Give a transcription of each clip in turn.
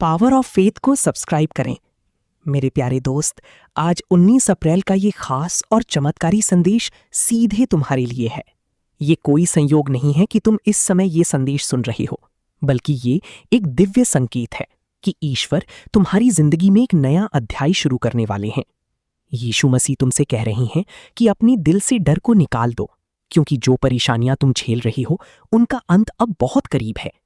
Power of faith को subscribe करें। मेरे प्यारे दोस्त, आज 19 अप्रैल का ये खास और चमत्कारी संदेश सीधे तुम्हारे लिए है। ये कोई संयोग नहीं है कि तुम इस समय ये संदेश सुन रहे हो, बल्कि ये एक दिव्य संकेत है कि ईश्वर तुम्हारी जिंदगी में एक नया अध्याय शुरू करने वाले हैं। यीशु मसीह तुमसे कह रही हैं कि अपने दिल से डर को निकाल दो, क्योंकि जो परेशानियां तुम झेल रही हो उनका अंत अब बहुत करीब है।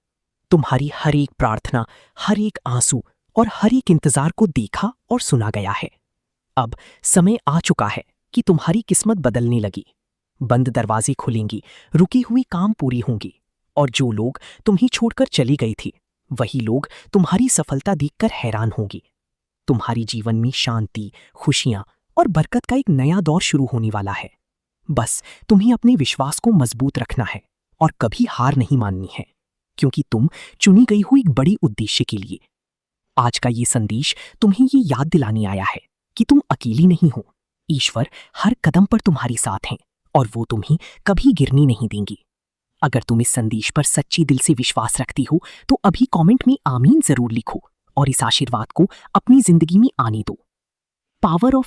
तुम्हारी हर एक प्रार्थना, हर एक आंसू और हर एक इंतजार को देखा और सुना गया है। अब समय आ चुका है कि तुम्हारी किस्मत बदलने लगी। बंद दरवाजे खुलेंगी, रुकी हुई काम पूरी होंगी, और जो लोग तुम्हें छोड़कर चली गई थी वही लोग तुम्हारी सफलता देखकर हैरान होंगी। तुम्हारी जीवन में शांति, खुशियां और बरकत का एक नया दौर शुरू होने वाला है। बस तुम्हें अपने विश्वास को मजबूत रखना है और कभी हार नहीं माननी है, क्योंकि तुम चुनी गई हो एक बड़ी उद्देश्य के लिए। आज का ये संदेश तुम्हें ये याद दिलाने आया है कि तुम अकेली नहीं हो। ईश्वर हर कदम पर तुम्हारे साथ हैं और वो तुम्हें कभी गिरने नहीं देंगी। अगर तुम इस संदेश पर सच्ची दिल से विश्वास रखती हो तो अभी कमेंट में आमीन जरूर लिखो और इस आशीर्वाद को अपनी जिंदगी में आने दो। पावर ऑफ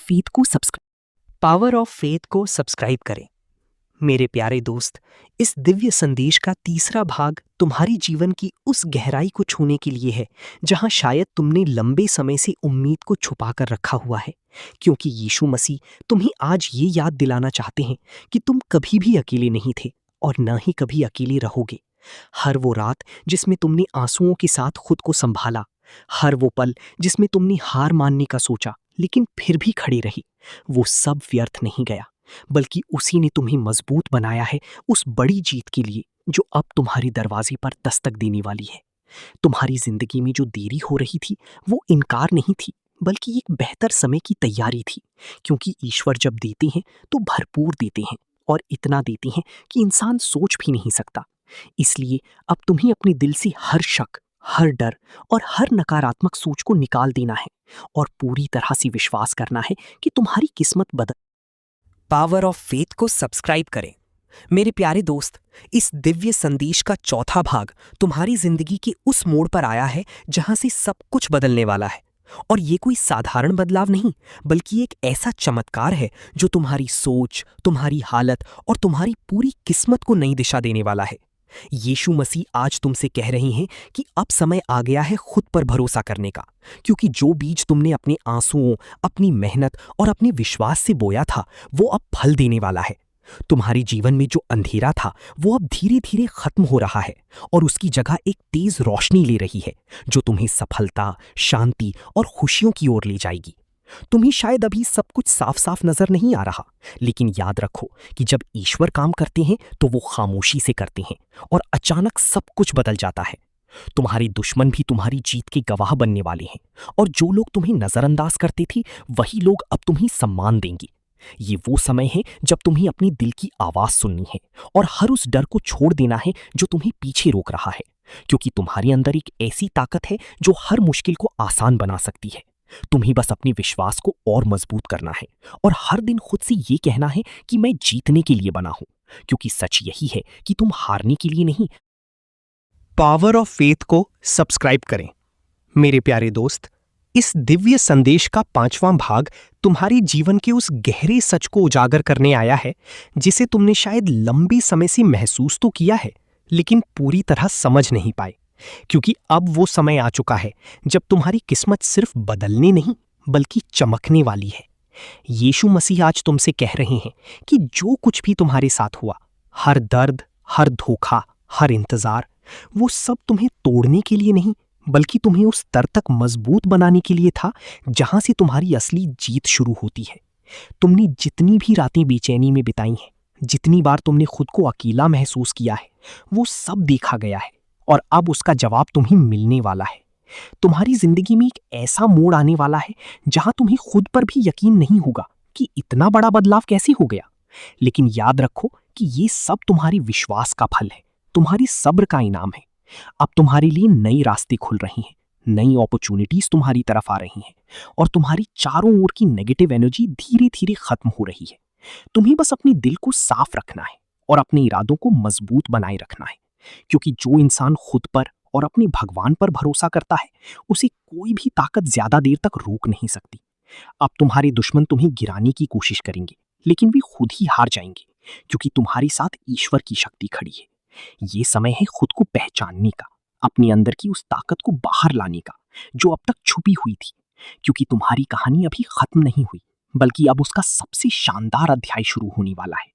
फेथ को सब्सक्राइब करें। मेरे प्यारे दोस्त, इस दिव्य संदेश का तीसरा भाग तुम्हारी जीवन की उस गहराई को छूने के लिए है जहां शायद तुमने लंबे समय से उम्मीद को छुपा कर रखा हुआ है, क्योंकि यीशु मसीह तुम्हें आज ये याद दिलाना चाहते हैं कि तुम कभी भी अकेले नहीं थे और न ही कभी अकेले रहोगे। हर वो रात जिसमें तुमने आंसुओं के साथ खुद को संभाला, हर वो पल जिसमें तुमने हार मानने का सोचा लेकिन फिर भी खड़ी रही, वो सब व्यर्थ नहीं गया, बल्कि उसी ने तुम्हें मजबूत बनाया है उस बड़ी जीत के लिए जो अब तुम्हारे दरवाजे पर दस्तक देने वाली है। तुम्हारी जिंदगी में जो देरी हो रही थी वो इनकार नहीं थी, बल्कि एक बेहतर समय की तैयारी थी, क्योंकि ईश्वर जब देते हैं तो भरपूर देते हैं और इतना देते हैं कि इंसान सोच भी नहीं सकता। इसलिए अब तुम्हें अपने दिल से हर शक, हर डर और हर नकारात्मक सोच को निकाल देना है और पूरी तरह से विश्वास करना है कि तुम्हारी किस्मत बदल। पावर ऑफ फेथ को सब्सक्राइब करें। मेरे प्यारे दोस्त, इस दिव्य संदेश का चौथा भाग तुम्हारी जिंदगी के उस मोड़ पर आया है जहां से सब कुछ बदलने वाला है। और ये कोई साधारण बदलाव नहीं, बल्कि एक ऐसा चमत्कार है जो तुम्हारी सोच, तुम्हारी हालत और तुम्हारी पूरी किस्मत को नई दिशा देने वाला है। यीशु मसीह आज तुमसे कह रही हैं कि अब समय आ गया है खुद पर भरोसा करने का, क्योंकि जो बीज तुमने अपने आंसुओं, अपनी मेहनत और अपने विश्वास से बोया था वो अब फल देने वाला है। तुम्हारी जीवन में जो अंधेरा था वो अब धीरे धीरे खत्म हो रहा है और उसकी जगह एक तेज रोशनी ले रही है जो तुम्हें सफलता, शांति और खुशियों की ओर ले जाएगी। तुम्हें शायद अभी सब कुछ साफ साफ नजर नहीं आ रहा, लेकिन याद रखो कि जब ईश्वर काम करते हैं तो वो खामोशी से करते हैं और अचानक सब कुछ बदल जाता है। तुम्हारे दुश्मन भी तुम्हारी जीत के गवाह बनने वाले हैं और जो लोग तुम्हें नजरअंदाज करते थे वही लोग अब तुम्हें सम्मान देंगे। ये वो समय है जब तुम्हें अपनी दिल की आवाज सुननी है और हर उस डर को छोड़ देना है जो तुम्हें पीछे रोक रहा है, क्योंकि तुम्हारे अंदर एक ऐसी ताकत है जो हर मुश्किल को आसान बना सकती है। तुम्हें बस अपने विश्वास को और मजबूत करना है और हर दिन खुद से ये कहना है कि मैं जीतने के लिए बना हूं, क्योंकि सच यही है कि तुम हारने के लिए नहीं। पावर ऑफ फेथ को सब्सक्राइब करें। मेरे प्यारे दोस्त, इस दिव्य संदेश का पांचवां भाग तुम्हारे जीवन के उस गहरे सच को उजागर करने आया है जिसे तुमने शायद लंबे समय से महसूस तो किया है लेकिन पूरी तरह समझ नहीं पाए, क्योंकि अब वो समय आ चुका है जब तुम्हारी किस्मत सिर्फ बदलने नहीं बल्कि चमकने वाली है। यीशु मसीह आज तुमसे कह रहे हैं कि जो कुछ भी तुम्हारे साथ हुआ, हर दर्द, हर धोखा, हर इंतजार, वो सब तुम्हें तोड़ने के लिए नहीं बल्कि तुम्हें उस स्तर तक मजबूत बनाने के लिए था जहां से तुम्हारी असली जीत शुरू होती है। तुमने जितनी भी रातें बेचैनी में बिताई हैं, जितनी बार तुमने खुद को अकेला महसूस किया है, वो सब देखा गया है और अब उसका जवाब तुम्हें मिलने वाला है। तुम्हारी जिंदगी में एक ऐसा मोड़ आने वाला है जहां तुम्हें खुद पर भी यकीन नहीं होगा कि इतना बड़ा बदलाव कैसे हो गया। लेकिन याद रखो कि ये सब तुम्हारी विश्वास का फल है, तुम्हारी सब्र का इनाम है। अब तुम्हारे लिए नए रास्ते खुल रही हैं, नई अपॉर्चुनिटीज तुम्हारी तरफ आ रही हैं और तुम्हारी चारों ओर की नेगेटिव एनर्जी धीरे धीरे खत्म हो रही है। तुम्हें बस अपने दिल को साफ रखना है और अपने इरादों को मजबूत बनाए रखना है, क्योंकि जो इंसान खुद पर और अपने भगवान पर भरोसा करता है, उसे कोई भी ताकत ज्यादा देर तक रोक नहीं सकती। अब तुम्हारे दुश्मन तुम्हें गिराने की कोशिश करेंगे, लेकिन वे खुद ही हार जाएंगे, क्योंकि तुम्हारे साथ ईश्वर की शक्ति खड़ी है। ये समय है खुद को पहचानने का, अपने अंदर की उस ताकत को बाहर लाने का जो अब तक छुपी हुई थी, क्योंकि तुम्हारी कहानी अभी खत्म नहीं हुई, बल्कि अब उसका सबसे शानदार अध्याय शुरू होने वाला है।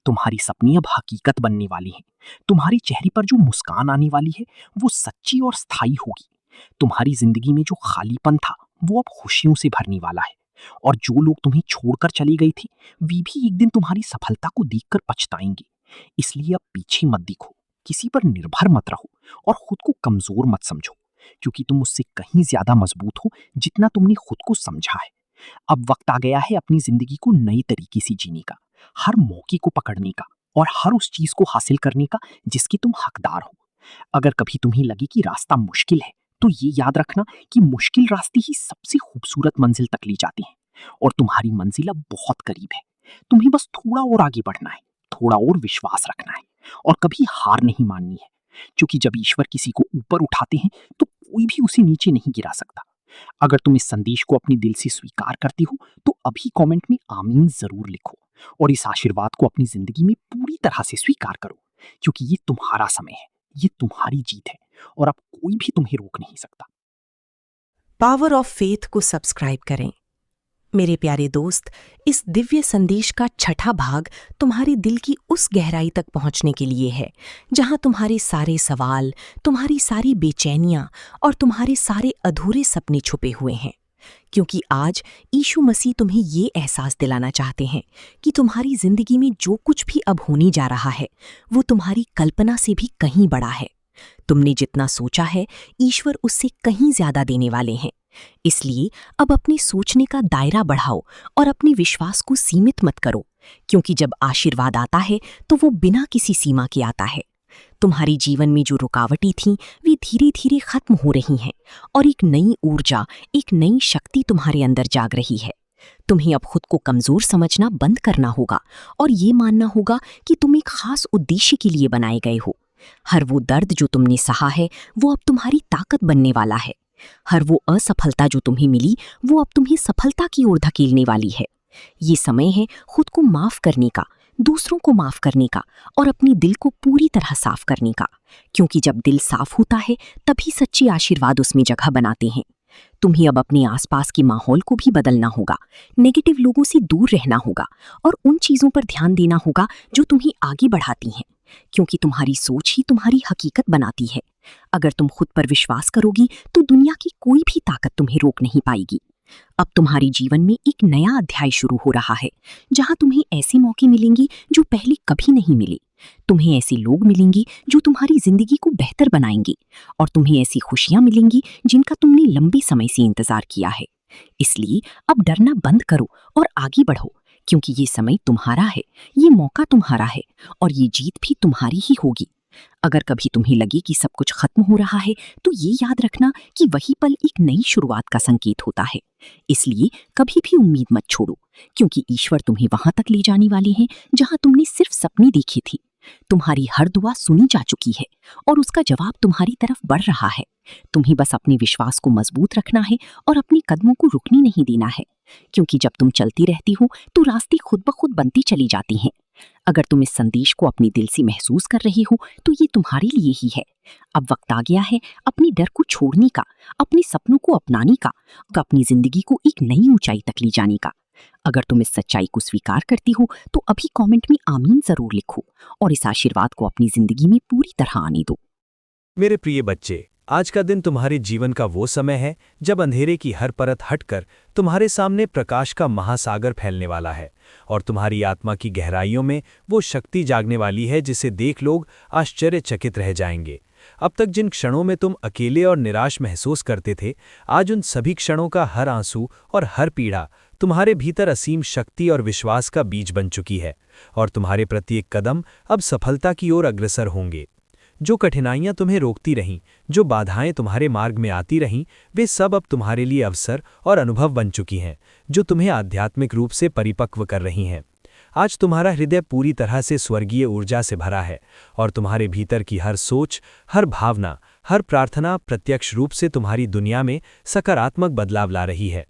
तुम्हारी सपने अब हकीकत बनने वाली हैं। तुम्हारे चेहरे पर जो मुस्कान आने वाली है वो सच्ची और स्थायी होगी। तुम्हारी जिंदगी में जो खालीपन था वो अब खुशियों से भरने वाला है। और जो लोग तुम्हें छोड़कर चले गए थे वे भी एक दिन तुम्हारी सफलता को देखकर पछताएंगे। इसलिए अब पीछे मत देखो, किसी पर निर्भर मत रहो और खुद को कमजोर मत समझो, क्योंकि तुम उससे कहीं ज्यादा मजबूत हो जितना तुमने खुद को समझा है। अब वक्त आ गया है अपनी जिंदगी को नई तरीके से जीने का, हर मौके को पकड़ने का और हर उस चीज को हासिल करने का जिसकी तुम हकदार हो। अगर कभी तुम्हें लगे कि रास्ता मुश्किल है, तो ये याद रखना कि मुश्किल रास्ते ही सबसे खूबसूरत मंजिल तक ले जाते हैं और तुम्हारी मंजिल अब बहुत करीब है। तुम्हें बस थोड़ा और आगे बढ़ना है, थोड़ा और विश्वास रखना है और कभी हार नहीं माननी है, क्योंकि जब ईश्वर किसी को ऊपर उठाते हैं तो कोई भी उसे नीचे नहीं गिरा सकता। अगर तुम इस संदेश को अपने दिल से स्वीकार करती हो तो अभी कमेंट में आमीन जरूर लिखो और इस आशीर्वाद को अपनी जिंदगी में पूरी तरह से स्वीकार करो, क्योंकि ये तुम्हारा समय है, ये तुम्हारी जीत है और अब कोई भी तुम्हें रोक नहीं सकता। पावर ऑफ फेथ को सब्सक्राइब करें। मेरे प्यारे दोस्त, इस दिव्य संदेश का छठा भाग तुम्हारे दिल की उस गहराई तक पहुंचने के लिए है जहां तुम्हारे सारे सवाल, तुम्हारी सारी बेचैनियां और तुम्हारे सारे अधूरे सपने छुपे हुए हैं। क्योंकि आज यीशु मसीह तुम्हें ये एहसास दिलाना चाहते हैं कि तुम्हारी जिंदगी में जो कुछ भी अब होने जा रहा है वो तुम्हारी कल्पना से भी कहीं बड़ा है। तुमने जितना सोचा है ईश्वर उससे कहीं ज्यादा देने वाले हैं। इसलिए अब अपने सोचने का दायरा बढ़ाओ और अपने विश्वास को सीमित मत करो, क्योंकि जब आशीर्वाद आता है तो वो बिना किसी सीमा के आता है। तुम्हारी जीवन में जो रुकावटें थीं वे धीरे धीरे खत्म हो रही हैं और एक नई ऊर्जा, एक नई शक्ति तुम्हारे अंदर जाग रही है। तुम्हें अब खुद को कमजोर समझना बंद करना होगा और ये मानना होगा कि तुम एक खास उद्देश्य के लिए बनाए गए हो। हर वो दर्द जो तुमने सहा है वो अब तुम्हारी ताकत बनने वाला है। हर वो असफलता जो तुम्हें मिली वो अब तुम्हें सफलता की ओर धकेलने वाली है। ये समय है खुद को माफ करने का, दूसरों को माफ करने का और अपने दिल को पूरी तरह साफ करने का, क्योंकि जब दिल साफ होता है तभी सच्चे आशीर्वाद उसमें जगह बनाते हैं। तुम्हें अब अपने आसपास के माहौल को भी बदलना होगा, नेगेटिव लोगों से दूर रहना होगा और उन चीजों पर ध्यान देना होगा जो तुम्हें आगे बढ़ाती हैं, क्योंकि तुम्हारी सोच ही तुम्हारी हकीकत बनाती है। अगर तुम खुद पर विश्वास करोगी तो दुनिया की कोई भी ताकत तुम्हें रोक नहीं पाएगी। अब तुम्हारे जीवन में एक नया अध्याय शुरू हो रहा है, जहां तुम्हें ऐसे मौके मिलेंगे जो पहले कभी नहीं मिले। तुम्हें ऐसे लोग मिलेंगे जो तुम्हारी जिंदगी को बेहतर बनाएंगे और तुम्हें ऐसी खुशियां मिलेंगी जिनका तुमने लंबे समय से इंतजार किया है। इसलिए अब डरना बंद करो और आगे बढ़ो, क्योंकि ये समय तुम्हारा है, ये मौका तुम्हारा है और ये जीत भी तुम्हारी ही होगी। अगर कभी तुम्हें लगे कि सब कुछ खत्म हो रहा है तो ये याद रखना कि वही पल एक नई शुरुआत का संकेत होता है। इसलिए कभी भी उम्मीद मत छोड़ो, क्योंकि ईश्वर तुम्हें वहां तक ले जाने वाले हैं जहां तुमने सिर्फ सपने देखे थे। तुम्हारी हर दुआ सुनी जा चुकी है और उसका जवाब तुम्हारी तरफ बढ़ रहा है। तुम्हें बस अपने विश्वास को मजबूत रखना है और अपने कदमों को रुकने नहीं देना है, क्योंकि जब तुम चलती रहती हो तो रास्ते खुद ब खुद बनती चली जाती हैं। अगर तुम इस संदेश को अपने दिल से महसूस कर रही हो तो ये तुम्हारे लिए ही है। अब वक्त आ गया है अपने डर को छोड़ने का, अपने सपनों को अपनाने का, अपनी जिंदगी को एक नई ऊंचाई तक ले जाने का। अगर तुम इस सच्चाई को स्वीकार करती हो तो अभी कमेंट में आमीन जरूर लिखो और इस आशीर्वाद को अपनी जिंदगी में पूरी तरह आने दो। मेरे प्रिय बच्चे, आज का दिन तुम्हारे जीवन का वो समय है जब अंधेरे की हर परत हटकर तुम्हारे सामने प्रकाश का महासागर फैलने वाला है और तुम्हारी आत्मा की गहराइयों में वो शक्ति जागने वाली है जिसे देख लोग आश्चर्यचकित रह जाएंगे। अब तक जिन क्षणों में तुम अकेले और निराश महसूस करते थे, आज उन सभी क्षणों का हर आंसू और हर पीड़ा तुम्हारे भीतर असीम शक्ति और विश्वास का बीज बन चुकी है और तुम्हारे प्रत्येक कदम अब सफलता की ओर अग्रसर होंगे। जो कठिनाइयां तुम्हें रोकती रहीं, जो बाधाएं तुम्हारे मार्ग में आती रहीं, वे सब अब तुम्हारे लिए अवसर और अनुभव बन चुकी हैं जो तुम्हें आध्यात्मिक रूप से परिपक्व कर रही हैं। आज तुम्हारा हृदय पूरी तरह से स्वर्गीय ऊर्जा से भरा है और तुम्हारे भीतर की हर सोच, हर भावना, हर प्रार्थना प्रत्यक्ष रूप से तुम्हारी दुनिया में सकारात्मक बदलाव ला रही है।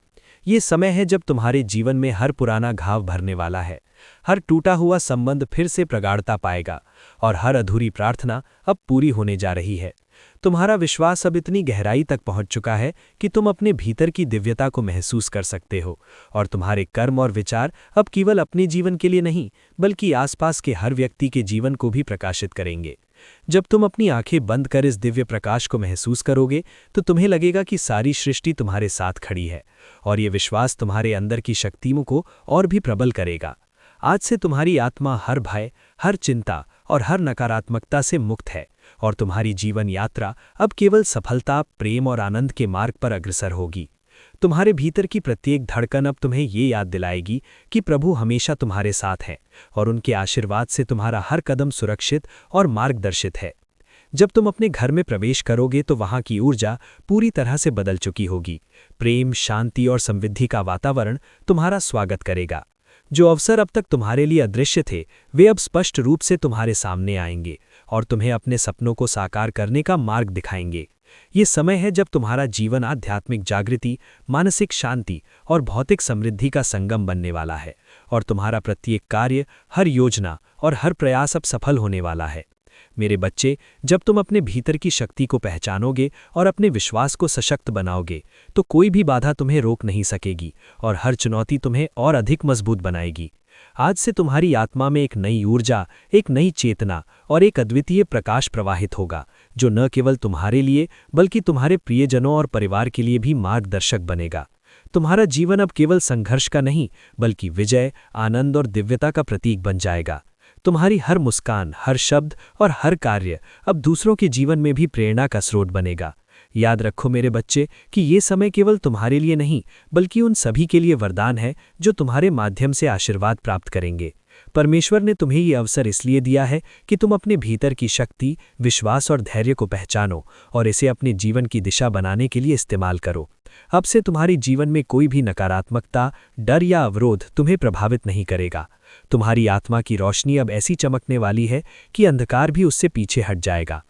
ये समय है जब तुम्हारे जीवन में हर पुराना घाव भरने वाला है, हर टूटा हुआ संबंध फिर से प्रगाढ़ता पाएगा और हर अधूरी प्रार्थना अब पूरी होने जा रही है। तुम्हारा विश्वास अब इतनी गहराई तक पहुंच चुका है कि तुम अपने भीतर की दिव्यता को महसूस कर सकते हो और तुम्हारे कर्म और विचार अब केवल अपने जीवन के लिए नहीं बल्कि आसपास के हर व्यक्ति के जीवन को भी प्रकाशित करेंगे। जब तुम अपनी आंखें बंद कर इस दिव्य प्रकाश को महसूस करोगे तो तुम्हें लगेगा कि सारी सृष्टि तुम्हारे साथ खड़ी है और ये विश्वास तुम्हारे अंदर की शक्तियों को और भी प्रबल करेगा। आज से तुम्हारी आत्मा हर भय, हर चिंता और हर नकारात्मकता से मुक्त है और तुम्हारी जीवन यात्रा अब केवल सफलता, प्रेम और आनंद के मार्ग पर अग्रसर होगी। तुम्हारे भीतर की प्रत्येक धड़कन अब तुम्हें ये याद दिलाएगी कि प्रभु हमेशा तुम्हारे साथ हैं और उनके आशीर्वाद से तुम्हारा हर कदम सुरक्षित और मार्गदर्शित है। जब तुम अपने घर में प्रवेश करोगे तो वहां की ऊर्जा पूरी तरह से बदल चुकी होगी। प्रेम, शांति और समृद्धि का वातावरण तुम्हारा स्वागत करेगा। जो अवसर अब तक तुम्हारे लिए अदृश्य थे वे अब स्पष्ट रूप से तुम्हारे सामने आएंगे और तुम्हें अपने सपनों को साकार करने का मार्ग दिखाएंगे। ये समय है जब तुम्हारा जीवन आध्यात्मिक जागृति, मानसिक शांति और भौतिक समृद्धि का संगम बनने वाला है और तुम्हारा प्रत्येक कार्य, हर योजना और हर प्रयास अब सफल होने वाला है। मेरे बच्चे, जब तुम अपने भीतर की शक्ति को पहचानोगे और अपने विश्वास को सशक्त बनाओगे तो कोई भी बाधा तुम्हें रोक नहीं सकेगी और हर चुनौती तुम्हें और अधिक मजबूत बनाएगी। आज से तुम्हारी आत्मा में एक नई ऊर्जा, एक नई चेतना और एक अद्वितीय प्रकाश प्रवाहित होगा जो न केवल तुम्हारे लिए बल्कि तुम्हारे प्रियजनों और परिवार के लिए भी मार्गदर्शक बनेगा। तुम्हारा जीवन अब केवल संघर्ष का नहीं बल्कि विजय, आनंद और दिव्यता का प्रतीक बन जाएगा। तुम्हारी हर मुस्कान, हर शब्द और हर कार्य अब दूसरों के जीवन में भी प्रेरणा का स्रोत बनेगा। याद रखो मेरे बच्चे कि ये समय केवल तुम्हारे लिए नहीं बल्कि उन सभी के लिए वरदान है जो तुम्हारे माध्यम से आशीर्वाद प्राप्त करेंगे। परमेश्वर ने तुम्हें ये अवसर इसलिए दिया है कि तुम अपने भीतर की शक्ति, विश्वास और धैर्य को पहचानो और इसे अपने जीवन की दिशा बनाने के लिए इस्तेमाल करो। अब से तुम्हारे जीवन में कोई भी नकारात्मकता, डर या अवरोध तुम्हें प्रभावित नहीं करेगा। तुम्हारी आत्मा की रोशनी अब ऐसी चमकने वाली है कि अंधकार भी उससे पीछे हट जाएगा।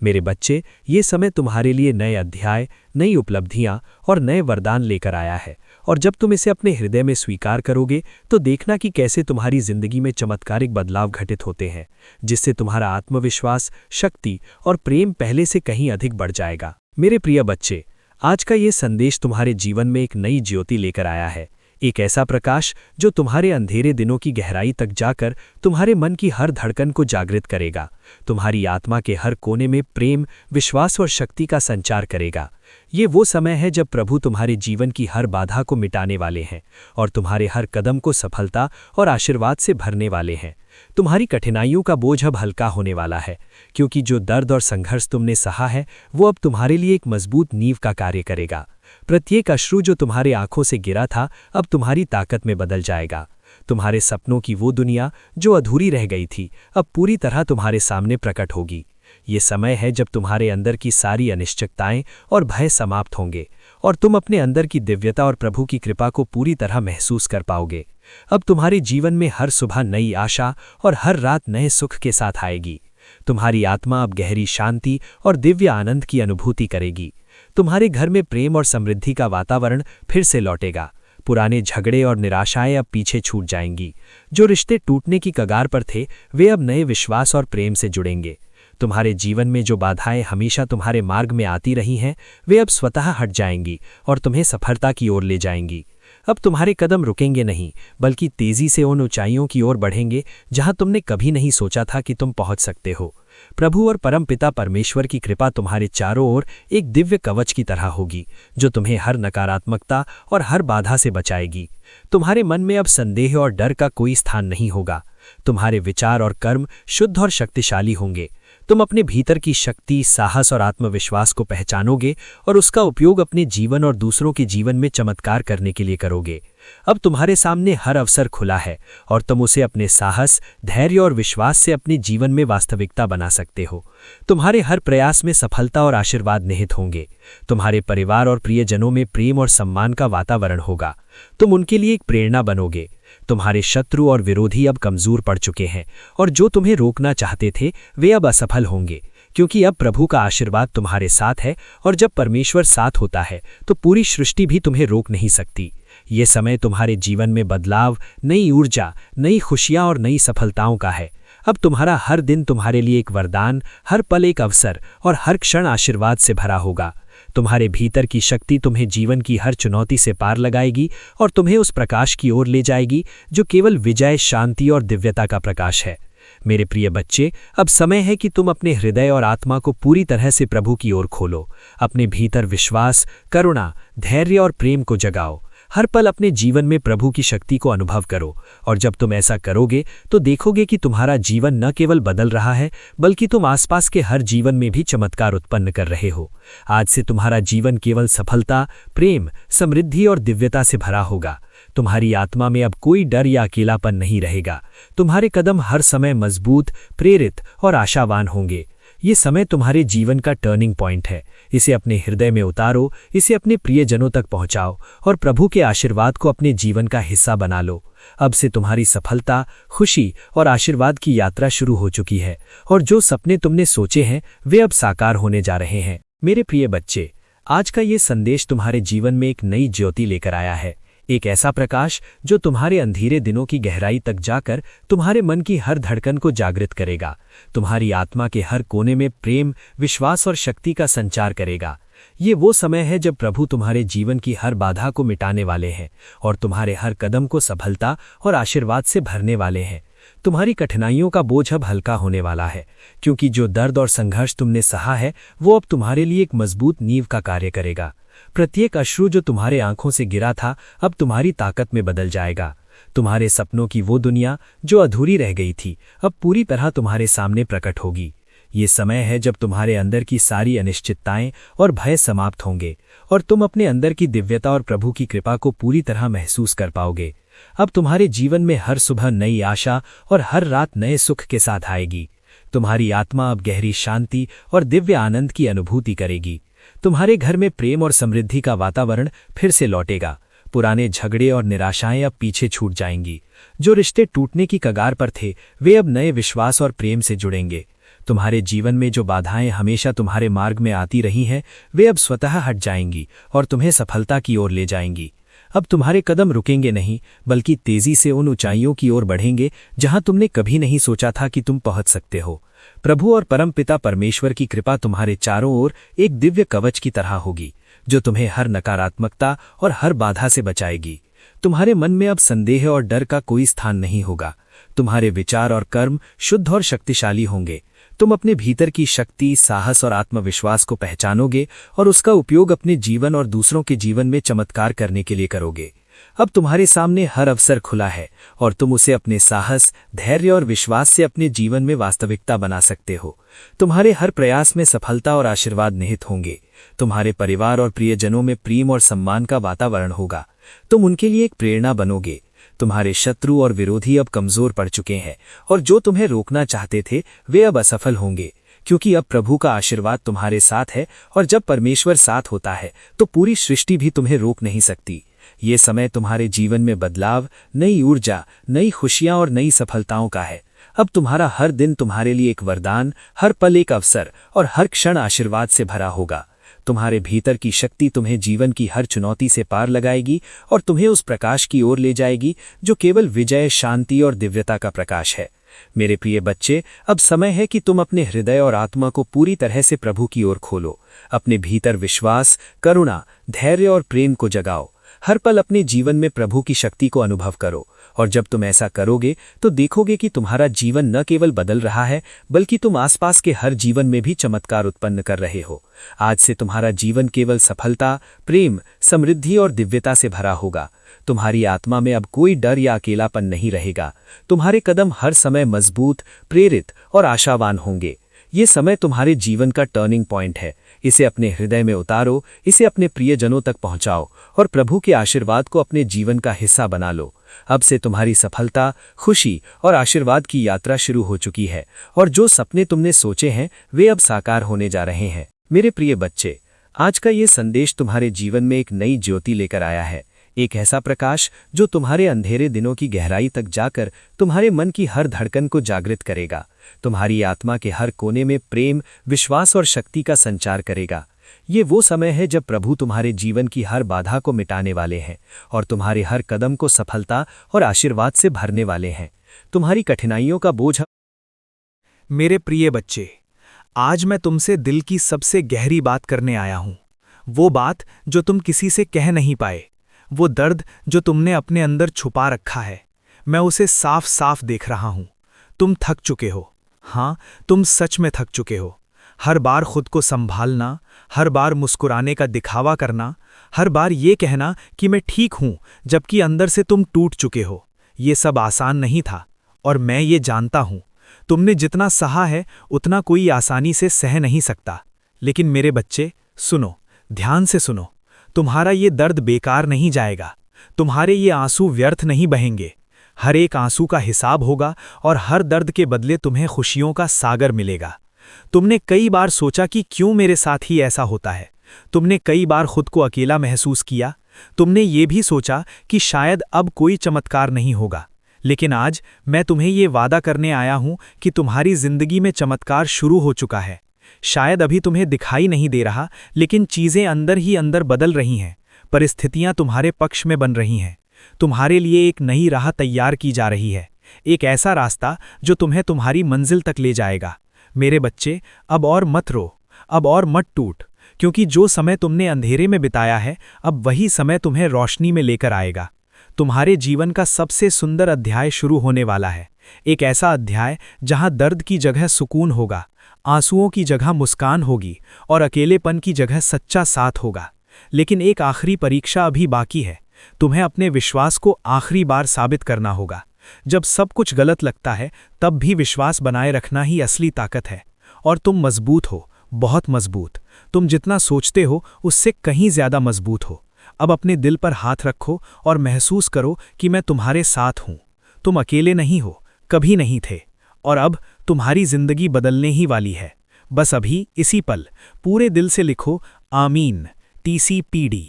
मेरे बच्चे, ये समय तुम्हारे लिए नए अध्याय, नई उपलब्धियां और नए वरदान लेकर आया है और जब तुम इसे अपने हृदय में स्वीकार करोगे तो देखना कि कैसे तुम्हारी जिंदगी में चमत्कारिक बदलाव घटित होते हैं, जिससे तुम्हारा आत्मविश्वास, शक्ति और प्रेम पहले से कहीं अधिक बढ़ जाएगा। मेरे प्रिय बच्चे, आज का ये संदेश तुम्हारे जीवन में एक नई ज्योति लेकर आया है, एक ऐसा प्रकाश जो तुम्हारे अंधेरे दिनों की गहराई तक जाकर तुम्हारे मन की हर धड़कन को जागृत करेगा, तुम्हारी आत्मा के हर कोने में प्रेम, विश्वास और शक्ति का संचार करेगा। ये वो समय है जब प्रभु तुम्हारे जीवन की हर बाधा को मिटाने वाले हैं और तुम्हारे हर कदम को सफलता और आशीर्वाद से भरने वाले हैं। तुम्हारी कठिनाइयों का बोझ अब हल्का होने वाला है क्योंकि जो दर्द और संघर्ष तुमने सहा है वो अब तुम्हारे लिए एक मजबूत नींव का कार्य करेगा। प्रत्येक अश्रु जो तुम्हारे आंखों से गिरा था अब तुम्हारी ताकत में बदल जाएगा। तुम्हारे सपनों की वो दुनिया जो अधूरी रह गई थी अब पूरी तरह तुम्हारे सामने प्रकट होगी। ये समय है जब तुम्हारे अंदर की सारी अनिश्चितताएं और भय समाप्त होंगे और तुम अपने अंदर की दिव्यता और प्रभु की कृपा को पूरी तरह महसूस कर पाओगे। अब तुम्हारे जीवन में हर सुबह नई आशा और हर रात नए सुख के साथ आएगी। तुम्हारी आत्मा अब गहरी शांति और दिव्य आनंद की अनुभूति करेगी। तुम्हारे घर में प्रेम और समृद्धि का वातावरण फिर से लौटेगा। पुराने झगड़े और निराशाएं अब पीछे छूट जाएंगी। जो रिश्ते टूटने की कगार पर थे वे अब नए विश्वास और प्रेम से जुड़ेंगे। तुम्हारे जीवन में जो बाधाएं हमेशा तुम्हारे मार्ग में आती रही हैं वे अब स्वतः हट जाएंगी और तुम्हें सफलता की ओर ले जाएंगी। अब तुम्हारे कदम रुकेंगे नहीं बल्कि तेजी से उन ऊंचाइयों की ओर बढ़ेंगे जहां तुमने कभी नहीं सोचा था कि तुम पहुंच सकते हो। प्रभु और परमपिता परमेश्वर की कृपा तुम्हारे चारों ओर एक दिव्य कवच की तरह होगी जो तुम्हें हर नकारात्मकता और हर बाधा से बचाएगी। तुम्हारे मन में अब संदेह और डर का कोई स्थान नहीं होगा। तुम्हारे विचार और कर्म शुद्ध और शक्तिशाली होंगे। तुम अपने भीतर की शक्ति, साहस और आत्मविश्वास को पहचानोगे और उसका उपयोग अपने जीवन और दूसरों के जीवन में चमत्कार करने के लिए करोगे। अब तुम्हारे सामने हर अवसर खुला है और तुम उसे अपने साहस, धैर्य और विश्वास से अपने जीवन में वास्तविकता बना सकते हो। तुम्हारे हर प्रयास में सफलता और आशीर्वाद निहित होंगे। तुम्हारे परिवार और प्रियजनों में प्रेम और सम्मान का वातावरण होगा। तुम उनके लिए एक प्रेरणा बनोगे। तुम्हारे शत्रु और विरोधी अब कमजोर पड़ चुके हैं और जो तुम्हें रोकना चाहते थे वे अब असफल होंगे क्योंकि अब प्रभु का आशीर्वाद तुम्हारे साथ है और जब परमेश्वर साथ होता है तो पूरी सृष्टि भी तुम्हें रोक नहीं सकती। ये समय तुम्हारे जीवन में बदलाव, नई ऊर्जा, नई खुशियां और नई सफलताओं का है। अब तुम्हारा हर दिन तुम्हारे लिए एक वरदान, हर पल एक अवसर और हर क्षण आशीर्वाद से भरा होगा। तुम्हारे भीतर की शक्ति तुम्हें जीवन की हर चुनौती से पार लगाएगी और तुम्हें उस प्रकाश की ओर ले जाएगी जो केवल विजय, शांति और दिव्यता का प्रकाश है। मेरे प्रिय बच्चे, अब समय है कि तुम अपने हृदय और आत्मा को पूरी तरह से प्रभु की ओर खोलो। अपने भीतर विश्वास, करुणा, धैर्य और प्रेम को जगाओ। हर पल अपने जीवन में प्रभु की शक्ति को अनुभव करो और जब तुम ऐसा करोगे तो देखोगे कि तुम्हारा जीवन न केवल बदल रहा है बल्कि तुम आसपास के हर जीवन में भी चमत्कार उत्पन्न कर रहे हो। आज से तुम्हारा जीवन केवल सफलता, प्रेम, समृद्धि और दिव्यता से भरा होगा। तुम्हारी आत्मा में अब कोई डर या अकेलापन नहीं रहेगा। तुम्हारे कदम हर समय मजबूत, प्रेरित और आशावान होंगे। ये समय तुम्हारे जीवन का टर्निंग पॉइंट है। इसे अपने हृदय में उतारो, इसे अपने प्रियजनों तक पहुंचाओ और प्रभु के आशीर्वाद को अपने जीवन का हिस्सा बना लो। अब से तुम्हारी सफलता, खुशी और आशीर्वाद की यात्रा शुरू हो चुकी है और जो सपने तुमने सोचे हैं वे अब साकार होने जा रहे हैं। मेरे प्रिय बच्चे, आज का ये संदेश तुम्हारे जीवन में एक नई ज्योति लेकर आया है, एक ऐसा प्रकाश जो तुम्हारे अंधेरे दिनों की गहराई तक जाकर तुम्हारे मन की हर धड़कन को जागृत करेगा, तुम्हारी आत्मा के हर कोने में प्रेम, विश्वास और शक्ति का संचार करेगा। ये वो समय है जब प्रभु तुम्हारे जीवन की हर बाधा को मिटाने वाले हैं और तुम्हारे हर कदम को सफलता और आशीर्वाद से भरने वाले हैं। तुम्हारी कठिनाइयों का बोझ अब हल्का होने वाला है, क्योंकि जो दर्द और संघर्ष तुमने सहा है वो अब तुम्हारे लिए एक मजबूत नींव का कार्य करेगा। प्रत्येक अश्रु जो तुम्हारे आंखों से गिरा था अब तुम्हारी ताकत में बदल जाएगा। तुम्हारे सपनों की वो दुनिया जो अधूरी रह गई थी अब पूरी तरह तुम्हारे सामने प्रकट होगी। ये समय है जब तुम्हारे अंदर की सारी अनिश्चितताएं और भय समाप्त होंगे और तुम अपने अंदर की दिव्यता और प्रभु की कृपा को पूरी तरह महसूस कर पाओगे। अब तुम्हारे जीवन में हर सुबह नई आशा और हर रात नए सुख के साथ आएगी। तुम्हारी आत्मा अब गहरी शांति और दिव्य आनंद की अनुभूति करेगी। तुम्हारे घर में प्रेम और समृद्धि का वातावरण फिर से लौटेगा। पुराने झगड़े और निराशाएं अब पीछे छूट जाएंगी। जो रिश्ते टूटने की कगार पर थे वे अब नए विश्वास और प्रेम से जुड़ेंगे। तुम्हारे जीवन में जो बाधाएं हमेशा तुम्हारे मार्ग में आती रही हैं वे अब स्वतः हट जाएंगी और तुम्हें सफलता की ओर ले जाएंगी। अब तुम्हारे कदम रुकेंगे नहीं बल्कि तेजी से उन ऊंचाइयों की ओर बढ़ेंगे जहां तुमने कभी नहीं सोचा था कि तुम पहुंच सकते हो। प्रभु और परमपिता परमेश्वर की कृपा तुम्हारे चारों ओर एक दिव्य कवच की तरह होगी जो तुम्हें हर नकारात्मकता और हर बाधा से बचाएगी। तुम्हारे मन में अब संदेह और डर का कोई स्थान नहीं होगा। तुम्हारे विचार और कर्म शुद्ध और शक्तिशाली होंगे। तुम अपने भीतर की शक्ति, साहस और आत्मविश्वास को पहचानोगे और उसका उपयोग अपने जीवन और दूसरों के जीवन में चमत्कार करने के लिए करोगे। अब तुम्हारे सामने हर अवसर खुला है और तुम उसे अपने साहस, धैर्य और विश्वास से अपने जीवन में वास्तविकता बना सकते हो। तुम्हारे हर प्रयास में सफलता और आशीर्वाद निहित होंगे। तुम्हारे परिवार और प्रियजनों में प्रेम और सम्मान का वातावरण होगा। तुम उनके लिए एक प्रेरणा बनोगे। तुम्हारे शत्रु और विरोधी अब कमजोर पड़ चुके हैं और जो तुम्हें रोकना चाहते थे वे अब असफल होंगे, क्योंकि अब प्रभु का आशीर्वाद तुम्हारे साथ है और जब परमेश्वर साथ होता है तो पूरी सृष्टि भी तुम्हें रोक नहीं सकती। ये समय तुम्हारे जीवन में बदलाव, नई ऊर्जा, नई खुशियां और नई सफलताओं का है। अब तुम्हारा हर दिन तुम्हारे लिए एक वरदान, हर पल एक अवसर और हर क्षण आशीर्वाद से भरा होगा। तुम्हारे भीतर की शक्ति तुम्हें जीवन की हर चुनौती से पार लगाएगी और तुम्हें उस प्रकाश की ओर ले जाएगी जो केवल विजय, शांति और दिव्यता का प्रकाश है। मेरे प्रिय बच्चे, अब समय है कि तुम अपने हृदय और आत्मा को पूरी तरह से प्रभु की ओर खोलो। अपने भीतर विश्वास, करुणा, धैर्य और प्रेम को जगाओ। हर पल अपने जीवन में प्रभु की शक्ति को अनुभव करो और जब तुम ऐसा करोगे तो देखोगे कि तुम्हारा जीवन न केवल बदल रहा है बल्कि तुम आसपास के हर जीवन में भी चमत्कार उत्पन्न कर रहे हो। आज से तुम्हारा जीवन केवल सफलता, प्रेम, समृद्धि और दिव्यता से भरा होगा। तुम्हारी आत्मा में अब कोई डर या अकेलापन नहीं रहेगा। तुम्हारे कदम हर समय मजबूत, प्रेरित और आशावान होंगे। ये समय तुम्हारे जीवन का टर्निंग पॉइंट है। इसे अपने हृदय में उतारो, इसे अपने प्रियजनों तक पहुंचाओ और प्रभु के आशीर्वाद को अपने जीवन का हिस्सा बना लो। अब से तुम्हारी सफलता, खुशी और आशीर्वाद की यात्रा शुरू हो चुकी है और जो सपने तुमने सोचे हैं वे अब साकार होने जा रहे हैं। मेरे प्रिय बच्चे, आज का ये संदेश तुम्हारे जीवन में एक नई ज्योति लेकर आया है, एक ऐसा प्रकाश जो तुम्हारे अंधेरे दिनों की गहराई तक जाकर तुम्हारे मन की हर धड़कन को जागृत करेगा, तुम्हारी आत्मा के हर कोने में प्रेम, विश्वास और शक्ति का संचार करेगा। ये वो समय है जब प्रभु तुम्हारे जीवन की हर बाधा को मिटाने वाले हैं और तुम्हारे हर कदम को सफलता और आशीर्वाद से भरने वाले हैं। तुम्हारी कठिनाइयों का बोझ। मेरे प्रिय बच्चे, आज मैं तुमसे दिल की सबसे गहरी बात करने आया हूं। वो बात जो तुम किसी से कह नहीं पाए, वो दर्द जो तुमने अपने अंदर छुपा रखा है, मैं उसे साफ साफ देख रहा हूं। तुम थक चुके हो। हाँ, तुम सच में थक चुके हो। हर बार खुद को संभालना, हर बार मुस्कुराने का दिखावा करना, हर बार ये कहना कि मैं ठीक हूं, जबकि अंदर से तुम टूट चुके हो। ये सब आसान नहीं था और मैं ये जानता हूं। तुमने जितना सहा है उतना कोई आसानी से सह नहीं सकता। लेकिन मेरे बच्चे, सुनो, ध्यान से सुनो। तुम्हारा ये दर्द बेकार नहीं जाएगा। तुम्हारे ये आंसू व्यर्थ नहीं बहेंगे। हर एक आंसू का हिसाब होगा और हर दर्द के बदले तुम्हें खुशियों का सागर मिलेगा। तुमने कई बार सोचा कि क्यों मेरे साथ ही ऐसा होता है। तुमने कई बार खुद को अकेला महसूस किया। तुमने ये भी सोचा कि शायद अब कोई चमत्कार नहीं होगा। लेकिन आज मैं तुम्हें ये वादा करने आया हूं कि तुम्हारी जिंदगी में चमत्कार शुरू हो चुका है। शायद अभी तुम्हें दिखाई नहीं दे रहा, लेकिन चीजें अंदर ही अंदर बदल रही हैं। परिस्थितियां तुम्हारे पक्ष में बन रही हैं। तुम्हारे लिए एक नई राह तैयार की जा रही है, एक ऐसा रास्ता जो तुम्हें तुम्हारी मंजिल तक ले जाएगा। मेरे बच्चे, अब और मत रो, अब और मत टूट, क्योंकि जो समय तुमने अंधेरे में बिताया है, अब वही समय तुम्हें रोशनी में लेकर आएगा। तुम्हारे जीवन का सबसे सुंदर अध्याय शुरू होने वाला है। एक ऐसा अध्याय जहां दर्द की जगह सुकून होगा, आंसुओं की जगह मुस्कान होगी और अकेलेपन की जगह सच्चा साथ होगा। लेकिन एक आखिरी परीक्षा अभी बाकी है। तुम्हें अपने विश्वास को आखिरी बार साबित करना होगा। जब सब कुछ गलत लगता है, तब भी विश्वास बनाए रखना ही असली ताकत है। और तुम मजबूत हो, बहुत मजबूत। तुम जितना सोचते हो उससे कहीं ज्यादा मजबूत हो। अब अपने दिल पर हाथ रखो और महसूस करो कि मैं तुम्हारे साथ हूं। तुम अकेले नहीं हो, कभी नहीं थे। और अब तुम्हारी जिंदगी बदलने ही वाली है। बस अभी इसी पल पूरे दिल से लिखो, आमीन, TCPD।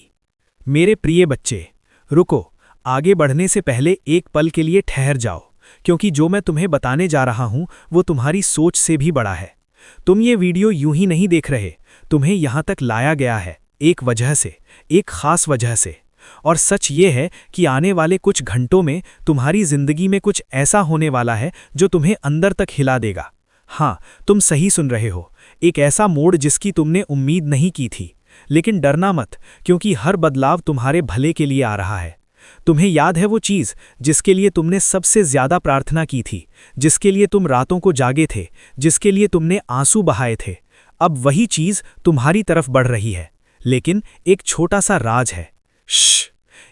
मेरे प्रिय बच्चे, रुको, आगे बढ़ने से पहले एक पल के लिए ठहर जाओ, क्योंकि जो मैं तुम्हें बताने जा रहा हूं वो तुम्हारी सोच से भी बड़ा है। तुम ये वीडियो यूं ही नहीं देख रहे, तुम्हें यहां तक लाया गया है एक वजह से, एक खास वजह से। और सच ये है कि आने वाले कुछ घंटों में तुम्हारी जिंदगी में कुछ ऐसा होने वाला है जो तुम्हें अंदर तक हिला देगा। हाँ, तुम सही सुन रहे हो, एक ऐसा मोड़ जिसकी तुमने उम्मीद नहीं की थी। लेकिन डरना मत, क्योंकि हर बदलाव तुम्हारे भले के लिए आ रहा है। तुम्हें याद है वो चीज़ जिसके लिए तुमने सबसे ज्यादा प्रार्थना की थी, जिसके लिए तुम रातों को जागे थे, जिसके लिए तुमने आंसू बहाए थे? अब वही चीज़ तुम्हारी तरफ बढ़ रही है। लेकिन एक छोटा सा राज है।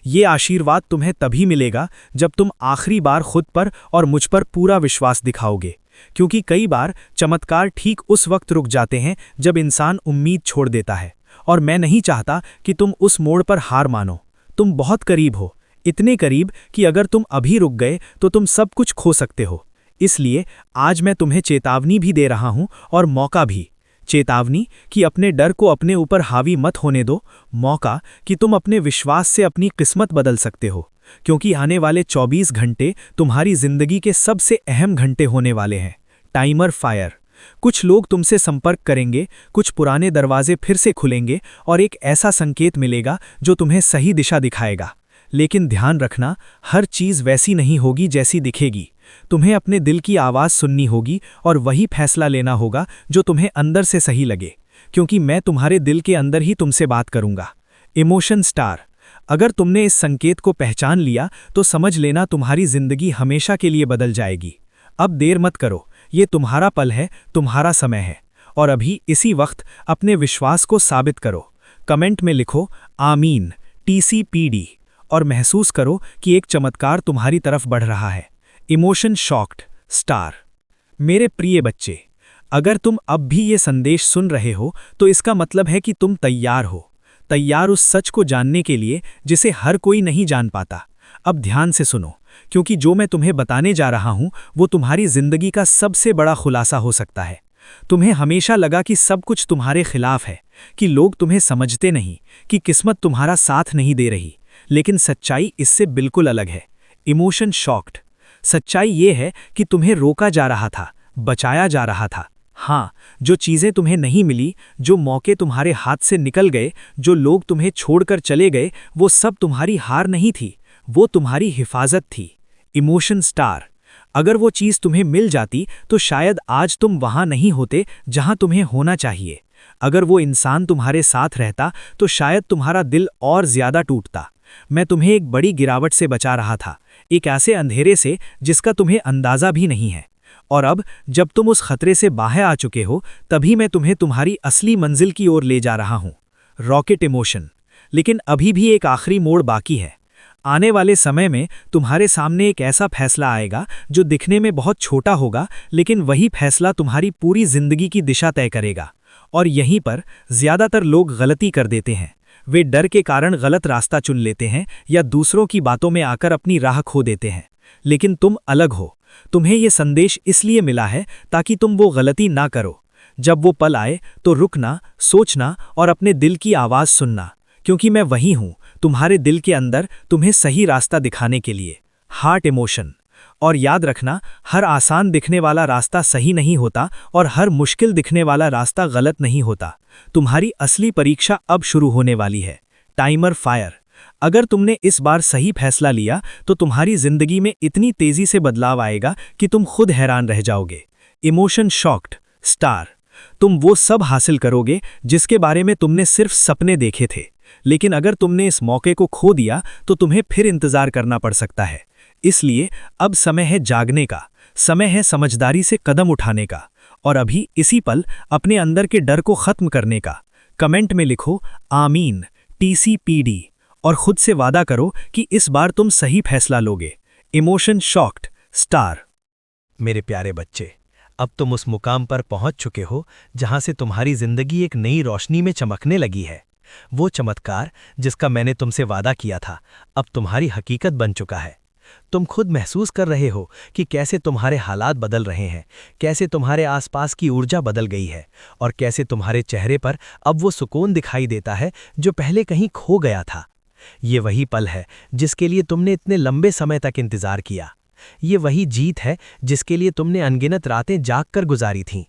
ये आशीर्वाद तुम्हें तभी मिलेगा जब तुम आखिरी बार खुद पर और मुझ पर पूरा विश्वास दिखाओगे। क्योंकि कई बार चमत्कार ठीक उस वक्त रुक जाते हैं जब इंसान उम्मीद छोड़ देता है। और मैं नहीं चाहता कि तुम उस मोड़ पर हार मानो। तुम बहुत करीब हो, इतने करीब कि अगर तुम अभी रुक गए तो तुम सब कुछ खो सकते हो। इसलिए आज मैं तुम्हें चेतावनी भी दे रहा हूं और मौका भी। चेतावनी कि अपने डर को अपने ऊपर हावी मत होने दो, मौका कि तुम अपने विश्वास से अपनी किस्मत बदल सकते हो। क्योंकि आने वाले 24 घंटे तुम्हारी जिंदगी के सबसे अहम घंटे होने वाले हैं। Timer fire. कुछ लोग तुमसे संपर्क करेंगे, कुछ पुराने दरवाजे फिर से खुलेंगे और एक ऐसा संकेत मिलेगा जो तुम्हें सही दिशा दिखाएगा। लेकिन ध्यान रखना, हर चीज़ वैसी नहीं होगी जैसी दिखेगी। तुम्हें अपने दिल की आवाज़ सुननी होगी और वही फैसला लेना होगा जो तुम्हें अंदर से सही लगे। क्योंकि मैं तुम्हारे दिल के अंदर ही तुमसे बात करूंगा। Emotion star. अगर तुमने इस संकेत को पहचान लिया तो समझ लेना तुम्हारी जिंदगी हमेशा के लिए बदल जाएगी। अब देर मत करो, ये तुम्हारा पल है, तुम्हारा समय है। और अभी इसी वक्त अपने विश्वास को साबित करो। कमेंट में लिखो, आमीन, TCPD, और महसूस करो कि एक चमत्कार तुम्हारी तरफ बढ़ रहा है। Emotion shocked star. मेरे प्रिय बच्चे, अगर तुम अब भी ये संदेश सुन रहे हो तो इसका मतलब है कि तुम तैयार हो। तैयार उस सच को जानने के लिए जिसे हर कोई नहीं जान पाता। अब ध्यान से सुनो, क्योंकि जो मैं तुम्हें बताने जा रहा हूं वो तुम्हारी जिंदगी का सबसे बड़ा खुलासा हो सकता है। तुम्हें हमेशा लगा कि सब कुछ तुम्हारे खिलाफ है, कि लोग तुम्हें समझते नहीं, कि किस्मत तुम्हारा साथ नहीं दे रही। लेकिन सच्चाई इससे बिल्कुल अलग है। Emotion shocked. सच्चाई ये है कि तुम्हें रोका जा रहा था, बचाया जा रहा था। हाँ, जो चीज़ें तुम्हें नहीं मिली, जो मौके तुम्हारे हाथ से निकल गए, जो लोग तुम्हें छोड़कर चले गए, वो सब तुम्हारी हार नहीं थी, वो तुम्हारी हिफाजत थी। Emotion star. अगर वो चीज़ तुम्हें मिल जाती तो शायद आज तुम वहाँ नहीं होते जहाँ तुम्हें होना चाहिए। अगर वो इंसान तुम्हारे साथ रहता तो शायद तुम्हारा दिल और ज़्यादा टूटता। मैं तुम्हें एक बड़ी गिरावट से बचा रहा था, एक ऐसे अंधेरे से जिसका तुम्हें अंदाज़ा भी नहीं है। और अब जब तुम उस खतरे से बाहर आ चुके हो, तभी मैं तुम्हें तुम्हारी असली मंजिल की ओर ले जा रहा हूँ। Rocket emotion. लेकिन अभी भी एक आखिरी मोड़ बाकी है। आने वाले समय में तुम्हारे सामने एक ऐसा फैसला आएगा जो दिखने में बहुत छोटा होगा, लेकिन वही फैसला तुम्हारी पूरी जिंदगी की दिशा तय करेगा। और यहीं पर ज़्यादातर लोग गलती कर देते हैं। वे डर के कारण गलत रास्ता चुन लेते हैं या दूसरों की बातों में आकर अपनी राह खो देते हैं। लेकिन तुम अलग हो। तुम्हें ये संदेश इसलिए मिला है ताकि तुम वो गलती ना करो। जब वो पल आए तो रुकना, सोचना और अपने दिल की आवाज़ सुनना, क्योंकि मैं वही हूँ, तुम्हारे दिल के अंदर, तुम्हें सही रास्ता दिखाने के लिए। Heart emotion. और याद रखना, हर आसान दिखने वाला रास्ता सही नहीं होता और हर मुश्किल दिखने वाला रास्ता गलत नहीं होता। तुम्हारी असली परीक्षा अब शुरू होने वाली है। Timer fire. अगर तुमने इस बार सही फैसला लिया तो तुम्हारी जिंदगी में इतनी तेजी से बदलाव आएगा कि तुम खुद हैरान रह जाओगे। Emotion shocked star. तुम वो सब हासिल करोगे जिसके बारे में तुमने सिर्फ सपने देखे थे। लेकिन अगर तुमने इस मौके को खो दिया तो तुम्हें फिर इंतजार करना पड़ सकता है। इसलिए अब समय है जागने का, समय है समझदारी से कदम उठाने का, और अभी इसी पल अपने अंदर के डर को खत्म करने का। कमेंट में लिखो आमीन TCPD और खुद से वादा करो कि इस बार तुम सही फैसला लोगे। Emotion shocked star. मेरे प्यारे बच्चे, अब तुम उस मुकाम पर पहुंच चुके हो जहां से तुम्हारी जिंदगी एक नई रोशनी में चमकने लगी है। वो चमत्कार जिसका मैंने तुमसे वादा किया था, अब तुम्हारी हकीकत बन चुका है। तुम खुद महसूस कर रहे हो कि कैसे तुम्हारे हालात बदल रहे हैं, कैसे तुम्हारे आसपास की ऊर्जा बदल गई है और कैसे तुम्हारे चेहरे पर अब वो सुकून दिखाई देता है जो पहले कहीं खो गया था। ये वही पल है जिसके लिए तुमने इतने लंबे समय तक इंतजार किया। ये वही जीत है जिसके लिए तुमने अनगिनत रातें जागकर गुजारी थीं।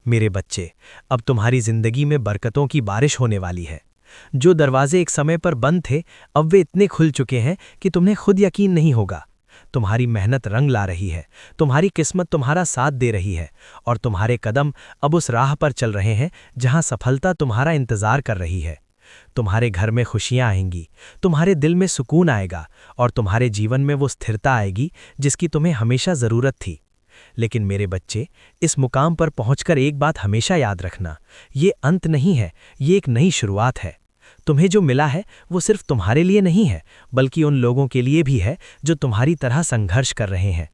मेरे बच्चे, अब तुम्हारी जिंदगी में बरकतों की बारिश होने वाली है। जो दरवाजे एक समय पर बंद थे, अब वे इतने खुल चुके हैं कि तुम्हें खुद यकीन नहीं होगा। तुम्हारी मेहनत रंग ला रही है, तुम्हारी किस्मत तुम्हारा साथ दे रही है और तुम्हारे कदम अब उस राह पर चल रहे हैं जहां सफलता तुम्हारा इंतजार कर रही है। तुम्हारे घर में खुशियां आएंगी, तुम्हारे दिल में सुकून आएगा और तुम्हारे जीवन में वो स्थिरता आएगी जिसकी तुम्हें हमेशा ज़रूरत थी। लेकिन मेरे बच्चे, इस मुकाम पर पहुंचकर एक बात हमेशा याद रखना, ये अंत नहीं है, ये एक नई शुरुआत है। तुम्हें जो मिला है वो सिर्फ तुम्हारे लिए नहीं है, बल्कि उन लोगों के लिए भी है जो तुम्हारी तरह संघर्ष कर रहे हैं।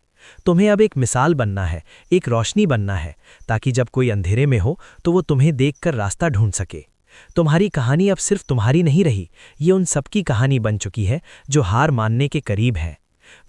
तुम्हें अब एक मिसाल बनना है, एक रोशनी बनना है, ताकि जब कोई अंधेरे में हो तो वो तुम्हें देखकर रास्ता ढूंढ सके। तुम्हारी कहानी अब सिर्फ तुम्हारी नहीं रही, ये उन सबकी कहानी बन चुकी है जो हार मानने के करीब हैं।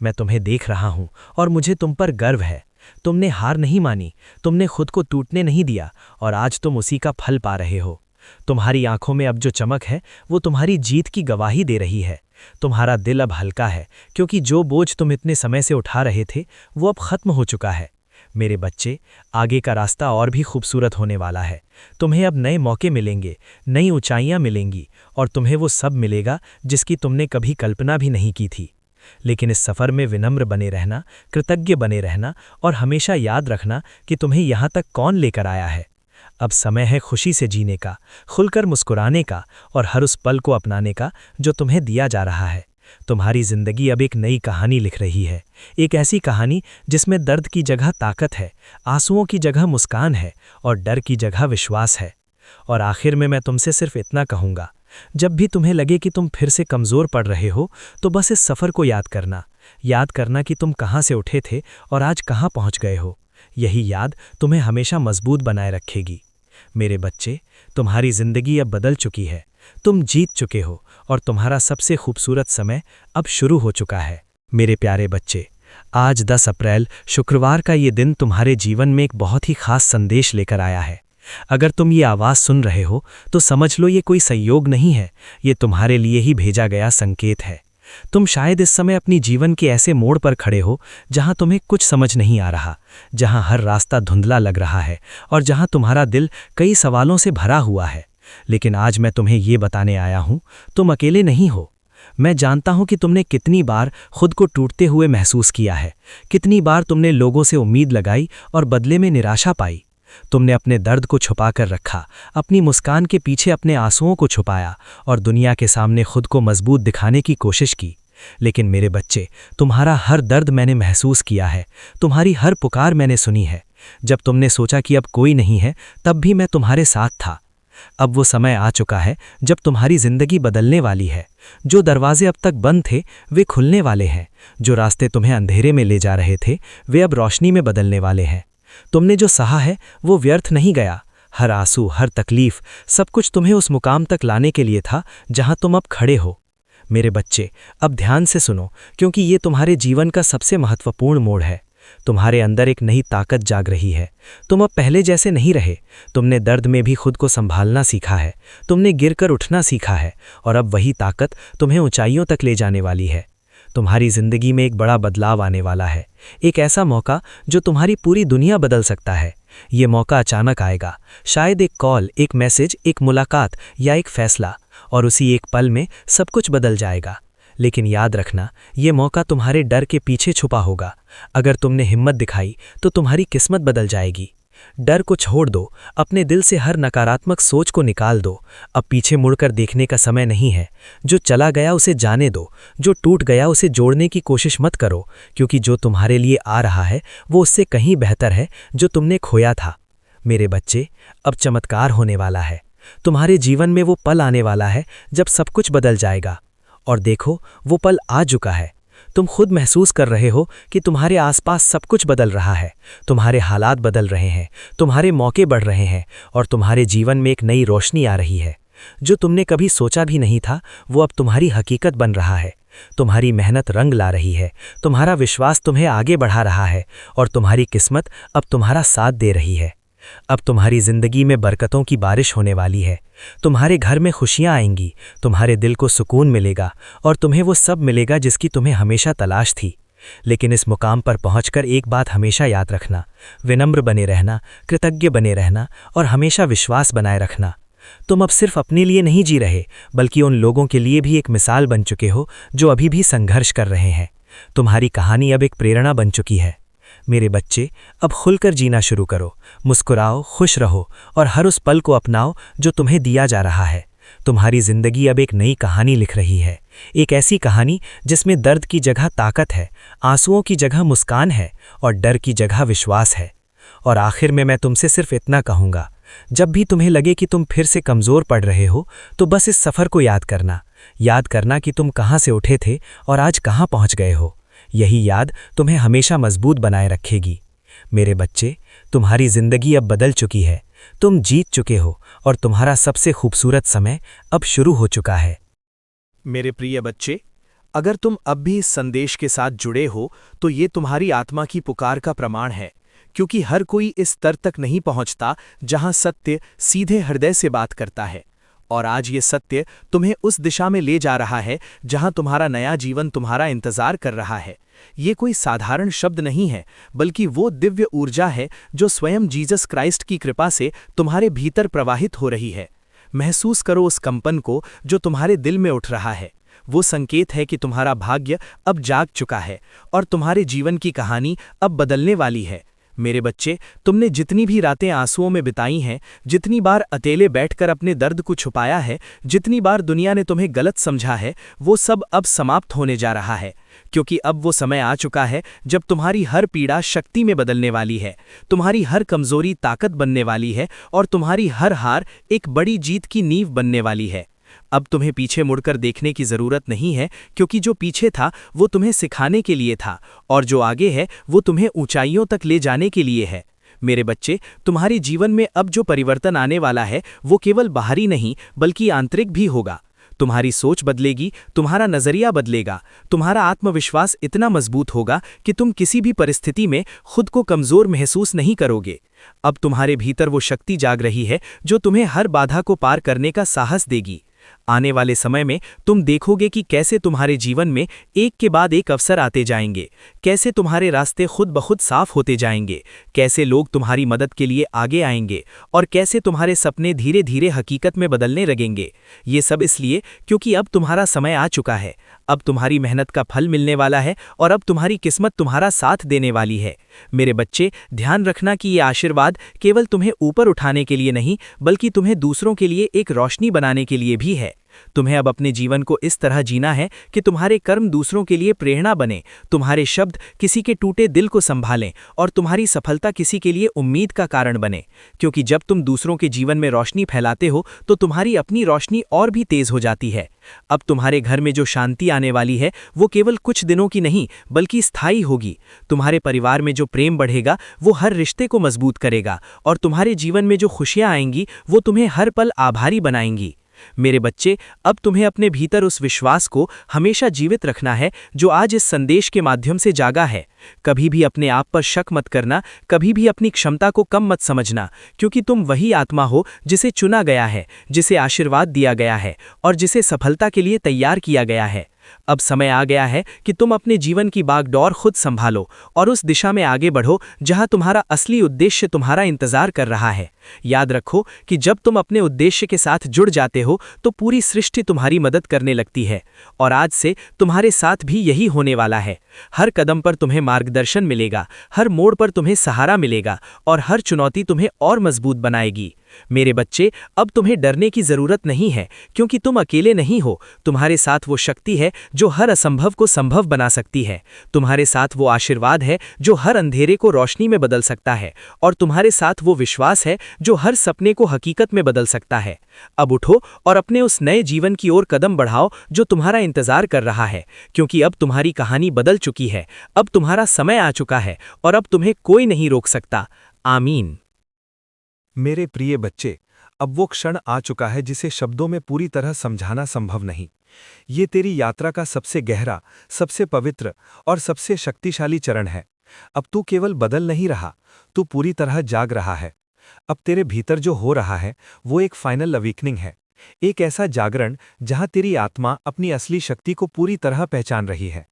मैं तुम्हें देख रहा हूं और मुझे तुम पर गर्व है। तुमने हार नहीं मानी, तुमने खुद को टूटने नहीं दिया और आज तुम उसी का फल पा रहे हो। तुम्हारी आंखों में अब जो चमक है वो तुम्हारी जीत की गवाही दे रही है। तुम्हारा दिल अब हल्का है क्योंकि जो बोझ तुम इतने समय से उठा रहे थे वो अब खत्म हो चुका है। मेरे बच्चे, आगे का रास्ता और भी खूबसूरत होने वाला है। तुम्हें अब नए मौके मिलेंगे, नई ऊंचाइयां मिलेंगी और तुम्हें वो सब मिलेगा जिसकी तुमने कभी कल्पना भी नहीं की थी। लेकिन इस सफ़र में विनम्र बने रहना, कृतज्ञ बने रहना और हमेशा याद रखना कि तुम्हें यहाँ तक कौन लेकर आया है। अब समय है खुशी से जीने का, खुलकर मुस्कुराने का और हर उस पल को अपनाने का जो तुम्हें दिया जा रहा है। तुम्हारी जिंदगी अब एक नई कहानी लिख रही है, एक ऐसी कहानी जिसमें दर्द की जगह ताकत है, आंसुओं की जगह मुस्कान है और डर की जगह विश्वास है। और आखिर में मैं तुमसे सिर्फ इतना कहूँगा, जब भी तुम्हें लगे कि तुम फिर से कमज़ोर पड़ रहे हो तो बस इस सफ़र को याद करना कि तुम कहाँ से उठे थे और आज कहाँ पहुँच गए हो। यही याद तुम्हें हमेशा मजबूत बनाए रखेगी। मेरे बच्चे, तुम्हारी ज़िंदगी अब बदल चुकी है, तुम जीत चुके हो और तुम्हारा सबसे खूबसूरत समय अब शुरू हो चुका है। मेरे प्यारे बच्चे, आज 10 अप्रैल शुक्रवार का ये दिन तुम्हारे जीवन में एक बहुत ही खास संदेश लेकर आया है। अगर तुम ये आवाज़ सुन रहे हो तो समझ लो ये कोई संयोग नहीं है, ये तुम्हारे लिए ही भेजा गया संकेत है। तुम शायद इस समय अपनी जीवन के ऐसे मोड़ पर खड़े हो जहां तुम्हें कुछ समझ नहीं आ रहा, जहां हर रास्ता धुंधला लग रहा है और जहां तुम्हारा दिल कई सवालों से भरा हुआ है। लेकिन आज मैं तुम्हें ये बताने आया हूं, तुम अकेले नहीं हो। मैं जानता हूं कि तुमने कितनी बार खुद को टूटते हुए महसूस किया है, कितनी बार तुमने लोगों से उम्मीद लगाई और बदले में निराशा पाई। तुमने अपने दर्द को छुपा कर रखा, अपनी मुस्कान के पीछे अपने आंसुओं को छुपाया और दुनिया के सामने खुद को मजबूत दिखाने की कोशिश की। लेकिन मेरे बच्चे, तुम्हारा हर दर्द मैंने महसूस किया है, तुम्हारी हर पुकार मैंने सुनी है। जब तुमने सोचा कि अब कोई नहीं है, तब भी मैं तुम्हारे साथ था। अब वो समय आ चुका है जब तुम्हारी जिंदगी बदलने वाली है। जो दरवाजे अब तक बंद थे वे खुलने वाले हैं, जो रास्ते तुम्हें अंधेरे में ले जा रहे थे वे अब रोशनी में बदलने वाले हैं। तुमने जो सहा है वो व्यर्थ नहीं गया। हर आंसू, हर तकलीफ, सब कुछ तुम्हें उस मुकाम तक लाने के लिए था जहां तुम अब खड़े हो। मेरे बच्चे, अब ध्यान से सुनो, क्योंकि ये तुम्हारे जीवन का सबसे महत्वपूर्ण मोड़ है। तुम्हारे अंदर एक नई ताकत जाग रही है। तुम अब पहले जैसे नहीं रहे। तुमने दर्द में भी खुद को संभालना सीखा है, तुमने गिरकर उठना सीखा है और अब वही ताकत तुम्हें ऊंचाइयों तक ले जाने वाली है। तुम्हारी जिंदगी में एक बड़ा बदलाव आने वाला है, एक ऐसा मौका जो तुम्हारी पूरी दुनिया बदल सकता है। ये मौका अचानक आएगा, शायद एक कॉल, एक मैसेज, एक मुलाकात या एक फैसला, और उसी एक पल में सब कुछ बदल जाएगा। लेकिन याद रखना, ये मौका तुम्हारे डर के पीछे छुपा होगा। अगर तुमने हिम्मत दिखाई तो तुम्हारी किस्मत बदल जाएगी। डर को छोड़ दो, अपने दिल से हर नकारात्मक सोच को निकाल दो। अब पीछे मुड़कर देखने का समय नहीं है। जो चला गया उसे जाने दो, जो टूट गया उसे जोड़ने की कोशिश मत करो, क्योंकि जो तुम्हारे लिए आ रहा है वो उससे कहीं बेहतर है जो तुमने खोया था। मेरे बच्चे, अब चमत्कार होने वाला है। तुम्हारे जीवन में वो पल आने वाला है जब सब कुछ बदल जाएगा। और देखो, वो पल आ चुका है। तुम खुद महसूस कर रहे हो कि तुम्हारे आसपास सब कुछ बदल रहा है, तुम्हारे हालात बदल रहे हैं, तुम्हारे मौके बढ़ रहे हैं और तुम्हारे जीवन में एक नई रोशनी आ रही है। जो तुमने कभी सोचा भी नहीं था वो अब तुम्हारी हकीकत बन रहा है। तुम्हारी मेहनत रंग ला रही है, तुम्हारा विश्वास तुम्हें आगे बढ़ा रहा है और तुम्हारी किस्मत अब तुम्हारा साथ दे रही है। अब तुम्हारी जिंदगी में बरकतों की बारिश होने वाली है। तुम्हारे घर में खुशियां आएंगी, तुम्हारे दिल को सुकून मिलेगा और तुम्हें वो सब मिलेगा जिसकी तुम्हें हमेशा तलाश थी। लेकिन इस मुकाम पर पहुंचकर एक बात हमेशा याद रखना, विनम्र बने रहना, कृतज्ञ बने रहना और हमेशा विश्वास बनाए रखना। तुम अब सिर्फ अपने लिए नहीं जी रहे, बल्कि उन लोगों के लिए भी एक मिसाल बन चुके हो जो अभी भी संघर्ष कर रहे हैं। तुम्हारी कहानी अब एक प्रेरणा बन चुकी है। मेरे बच्चे, अब खुलकर जीना शुरू करो, मुस्कुराओ, खुश रहो और हर उस पल को अपनाओ जो तुम्हें दिया जा रहा है। तुम्हारी जिंदगी अब एक नई कहानी लिख रही है, एक ऐसी कहानी जिसमें दर्द की जगह ताकत है, आंसुओं की जगह मुस्कान है और डर की जगह विश्वास है। और आखिर में मैं तुमसे सिर्फ इतना कहूँगा, जब भी तुम्हें लगे कि तुम फिर से कमज़ोर पड़ रहे हो, तो बस इस सफ़र को याद करना कि तुम कहाँ से उठे थे और आज कहाँ पहुँच गए हो। यही याद तुम्हें हमेशा मजबूत बनाए रखेगी। मेरे बच्चे, तुम्हारी जिंदगी अब बदल चुकी है, तुम जीत चुके हो और तुम्हारा सबसे खूबसूरत समय अब शुरू हो चुका है। मेरे प्रिय बच्चे, अगर तुम अब भी इस संदेश के साथ जुड़े हो तो ये तुम्हारी आत्मा की पुकार का प्रमाण है, क्योंकि हर कोई इस स्तर तक नहीं पहुंचता जहां सत्य सीधे हृदय से बात करता है। और आज ये सत्य तुम्हें उस दिशा में ले जा रहा है जहां तुम्हारा नया जीवन तुम्हारा इंतजार कर रहा है। ये कोई साधारण शब्द नहीं है, बल्कि वो दिव्य ऊर्जा है जो स्वयं जीसस क्राइस्ट की कृपा से तुम्हारे भीतर प्रवाहित हो रही है। महसूस करो उस कंपन को जो तुम्हारे दिल में उठ रहा है। वो संकेत है कि तुम्हारा भाग्य अब जाग चुका है और तुम्हारे जीवन की कहानी अब बदलने वाली है। मेरे बच्चे, तुमने जितनी भी रातें आंसुओं में बिताई हैं, जितनी बार अकेले बैठकर अपने दर्द को छुपाया है, जितनी बार दुनिया ने तुम्हें गलत समझा है, वो सब अब समाप्त होने जा रहा है। क्योंकि अब वो समय आ चुका है जब तुम्हारी हर पीड़ा शक्ति में बदलने वाली है, तुम्हारी हर कमजोरी ताकत बनने वाली है और तुम्हारी हर हार एक बड़ी जीत की नींव बनने वाली है। अब तुम्हें पीछे मुड़कर देखने की जरूरत नहीं है, क्योंकि जो पीछे था वो तुम्हें सिखाने के लिए था और जो आगे है वो तुम्हें ऊंचाइयों तक ले जाने के लिए है। मेरे बच्चे, तुम्हारे जीवन में अब जो परिवर्तन आने वाला है वो केवल बाहरी नहीं बल्कि आंतरिक भी होगा। तुम्हारी सोच बदलेगी, तुम्हारा नजरिया बदलेगा, तुम्हारा आत्मविश्वास इतना मजबूत होगा कि तुम किसी भी परिस्थिति में खुद को कमजोर महसूस नहीं करोगे। अब तुम्हारे भीतर वो शक्ति जाग रही है जो तुम्हें हर बाधा को पार करने का साहस देगी। आने वाले समय में तुम देखोगे कि कैसे तुम्हारे जीवन में एक के बाद एक अवसर आते जाएंगे, कैसे तुम्हारे रास्ते खुद ब खुद साफ होते जाएंगे, कैसे लोग तुम्हारी मदद के लिए आगे आएंगे और कैसे तुम्हारे सपने धीरे धीरे हकीकत में बदलने लगेंगे। ये सब इसलिए क्योंकि अब तुम्हारा समय आ चुका है, अब तुम्हारी मेहनत का फल मिलने वाला है और अब तुम्हारी किस्मत तुम्हारा साथ देने वाली है। मेरे बच्चे, ध्यान रखना कि ये आशीर्वाद केवल तुम्हें ऊपर उठाने के लिए नहीं, बल्कि तुम्हें दूसरों के लिए एक रोशनी बनाने के लिए भी है। तुम्हें अब अपने जीवन को इस तरह जीना है कि तुम्हारे कर्म दूसरों के लिए प्रेरणा बने, तुम्हारे शब्द किसी के टूटे दिल को संभालें और तुम्हारी सफलता किसी के लिए उम्मीद का कारण बने। क्योंकि जब तुम दूसरों के जीवन में रोशनी फैलाते हो तो तुम्हारी अपनी रोशनी और भी तेज हो जाती है। अब तुम्हारे घर में जो शांति आने वाली है वो केवल कुछ दिनों की नहीं बल्कि स्थायी होगी। तुम्हारे परिवार में जो प्रेम बढ़ेगा वो हर रिश्ते को मजबूत करेगा और तुम्हारे जीवन में जो खुशियां आएंगी वो तुम्हें हर पल आभारी बनाएंगी। मेरे बच्चे, अब तुम्हें अपने भीतर उस विश्वास को हमेशा जीवित रखना है जो आज इस संदेश के माध्यम से जागा है। कभी भी अपने आप पर शक मत करना, कभी भी अपनी क्षमता को कम मत समझना, क्योंकि तुम वही आत्मा हो जिसे चुना गया है, जिसे आशीर्वाद दिया गया है और जिसे सफलता के लिए तैयार किया गया है। अब समय आ गया है कि तुम अपने जीवन की बागडोर खुद संभालो और उस दिशा में आगे बढ़ो जहां तुम्हारा असली उद्देश्य तुम्हारा इंतजार कर रहा है। याद रखो कि जब तुम अपने उद्देश्य के साथ जुड़ जाते हो तो पूरी सृष्टि तुम्हारी मदद करने लगती है और आज से तुम्हारे साथ भी यही होने वाला है। हर कदम पर तुम्हें मार्गदर्शन मिलेगा, हर मोड़ पर तुम्हें सहारा मिलेगा और हर चुनौती तुम्हें और मजबूत बनाएगी। मेरे बच्चे, अब तुम्हें डरने की जरूरत नहीं है, क्योंकि तुम अकेले नहीं हो। तुम्हारे साथ वो शक्ति है जो हर असंभव को संभव बना सकती है। तुम्हारे साथ वो आशीर्वाद है जो हर अंधेरे को रोशनी में बदल सकता है और तुम्हारे साथ वो विश्वास है जो हर सपने को हकीकत में बदल सकता है। अब उठो और अपने उस नए जीवन की ओर कदम बढ़ाओ जो तुम्हारा इंतजार कर रहा है, क्योंकि अब तुम्हारी कहानी बदल चुकी है। अब तुम्हारा समय आ चुका है और अब तुम्हें कोई नहीं रोक सकता। आमीन। मेरे प्रिय बच्चे, अब वो क्षण आ चुका है जिसे शब्दों में पूरी तरह समझाना संभव नहीं। ये तेरी यात्रा का सबसे गहरा, सबसे पवित्र और सबसे शक्तिशाली चरण है। अब तू केवल बदल नहीं रहा, तू पूरी तरह जाग रहा है। अब तेरे भीतर जो हो रहा है वो एक फाइनल अवेकनिंग है, एक ऐसा जागरण जहां तेरी आत्मा अपनी असली शक्ति को पूरी तरह पहचान रही है।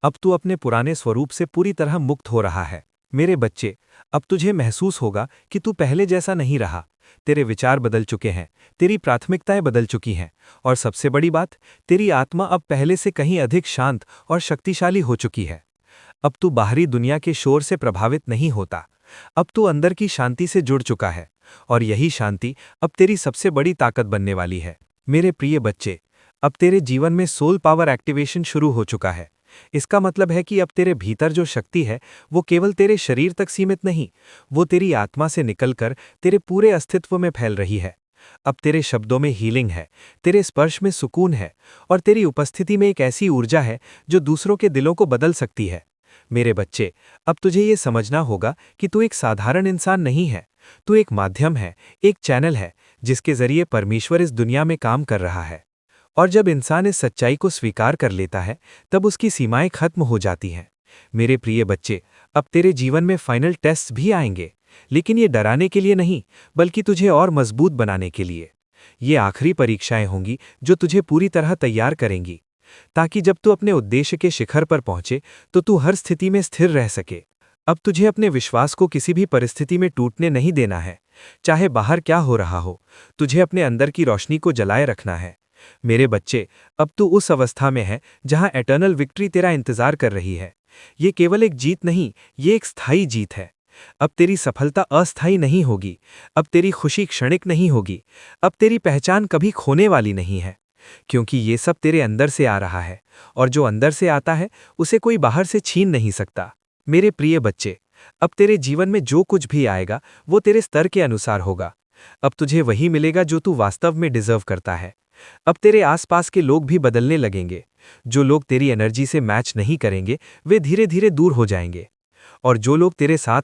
अब तू अपने पुराने स्वरूप से पूरी तरह मुक्त हो रहा है। मेरे बच्चे, अब तुझे महसूस होगा कि तू पहले जैसा नहीं रहा। तेरे विचार बदल चुके हैं, तेरी प्राथमिकताएं बदल चुकी हैं और सबसे बड़ी बात, तेरी आत्मा अब पहले से कहीं अधिक शांत और शक्तिशाली हो चुकी है। अब तू बाहरी दुनिया के शोर से प्रभावित नहीं होता। अब तू अंदर की शांति से जुड़ चुका है और यही शांति अब तेरी सबसे बड़ी ताकत बनने वाली है। मेरे प्रिय बच्चे, अब तेरे जीवन में सोल पावर एक्टिवेशन शुरू हो चुका है। इसका मतलब है कि अब तेरे भीतर जो शक्ति है वो केवल तेरे शरीर तक सीमित नहीं, वो तेरी आत्मा से निकलकर तेरे पूरे अस्तित्व में फैल रही है। अब तेरे शब्दों में हीलिंग है, तेरे स्पर्श में सुकून है और तेरी उपस्थिति में एक ऐसी ऊर्जा है जो दूसरों के दिलों को बदल सकती है। मेरे बच्चे, अब तुझे ये समझना होगा कि तू एक साधारण इंसान नहीं है, तू एक माध्यम है, एक चैनल है जिसके जरिए परमेश्वर इस दुनिया में काम कर रहा है। और जब इंसान इस सच्चाई को स्वीकार कर लेता है तब उसकी सीमाएं खत्म हो जाती हैं। मेरे प्रिय बच्चे, अब तेरे जीवन में फाइनल टेस्ट भी आएंगे, लेकिन ये डराने के लिए नहीं बल्कि तुझे और मजबूत बनाने के लिए। ये आखिरी परीक्षाएं होंगी जो तुझे पूरी तरह तैयार करेंगी, ताकि जब तू अपने उद्देश्य के शिखर पर पहुंचे तो तू हर स्थिति में स्थिर रह सके। अब तुझे अपने विश्वास को किसी भी परिस्थिति में टूटने नहीं देना है। चाहे बाहर क्या हो रहा हो, तुझे अपने अंदर की रोशनी को जलाए रखना है। मेरे बच्चे, अब तू उस अवस्था में है जहां एटर्नल विक्ट्री तेरा इंतजार कर रही है। ये केवल एक जीत नहीं, ये एक स्थायी जीत है। अब तेरी सफलता अस्थायी नहीं होगी, अब तेरी खुशी क्षणिक नहीं होगी, अब तेरी पहचान कभी खोने वाली नहीं है, क्योंकि ये सब तेरे अंदर से आ रहा है और जो अंदर से आता है उसे कोई बाहर से छीन नहीं सकता। मेरे प्रिय बच्चे, अब तेरे जीवन में जो कुछ भी आएगा वो तेरे स्तर के अनुसार होगा। अब तुझे वही मिलेगा जो तू वास्तव में डिजर्व करता है। अब तेरे आसपास के लोग भी बदलने लगेंगे। जो लोग तेरी एनर्जी से मैच नहीं करेंगे वे धीरे धीरे दूर हो जाएंगे और जो लोग तेरे साथ